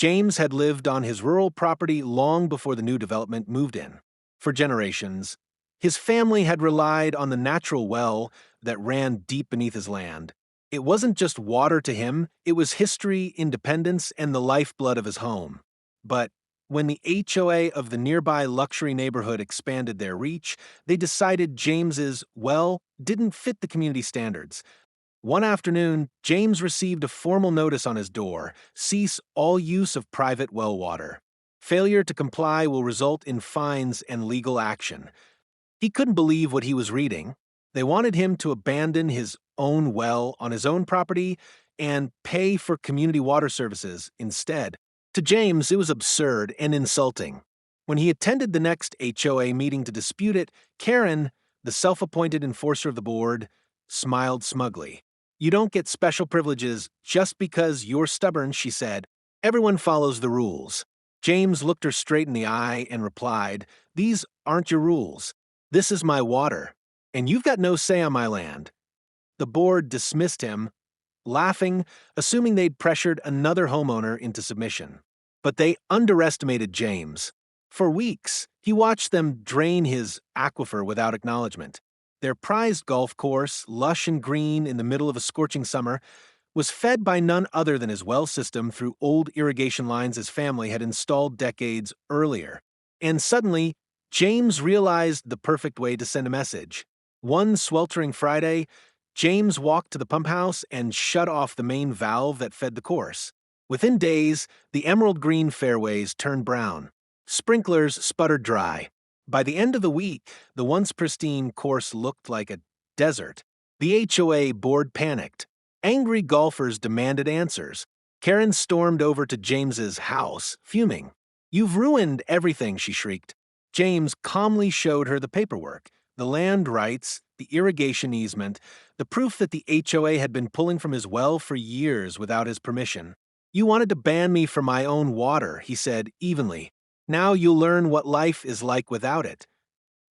James had lived on his rural property long before the new development moved in. For generations, his family had relied on the natural well that ran deep beneath his land. It wasn't just water to him, it was history, independence, and the lifeblood of his home. But when the HOA of the nearby luxury neighborhood expanded their reach, they decided James's well didn't fit the community standards. One afternoon, James received a formal notice on his door: cease all use of private well water. Failure to comply will result in fines and legal action. He couldn't believe what he was reading. They wanted him to abandon his own well on his own property and pay for community water services instead. To James, it was absurd and insulting. When he attended the next HOA meeting to dispute it, Karen, the self-appointed enforcer of the board, smiled smugly. "You don't get special privileges just because you're stubborn," she said. "Everyone follows the rules." James looked her straight in the eye and replied, "These aren't your rules. This is my water, and you've got no say on my land." The board dismissed him, laughing, assuming they'd pressured another homeowner into submission. But they underestimated James. For weeks, he watched them drain his aquifer without acknowledgement. Their prized golf course, lush and green in the middle of a scorching summer, was fed by none other than his well system through old irrigation lines his family had installed decades earlier. And suddenly, James realized the perfect way to send a message. One sweltering Friday, James walked to the pump house and shut off the main valve that fed the course. Within days, the emerald green fairways turned brown. Sprinklers sputtered dry. By the end of the week, the once pristine course looked like a desert. The HOA board panicked. Angry golfers demanded answers. Karen stormed over to James's house, fuming. "You've ruined everything," she shrieked. James calmly showed her the paperwork, the land rights, the irrigation easement, the proof that the HOA had been pulling from his well for years without his permission. "You wanted to ban me from my own water," he said evenly. "Now you'll learn what life is like without it."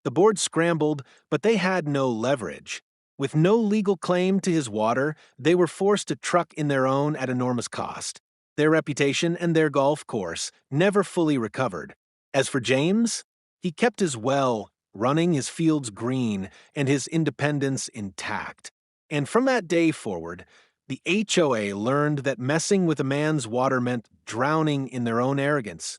The board scrambled, but they had no leverage. With no legal claim to his water, they were forced to truck in their own at enormous cost. Their reputation and their golf course never fully recovered. As for James, he kept his well running, his fields green, and his independence intact. And from that day forward, the HOA learned that messing with a man's water meant drowning in their own arrogance.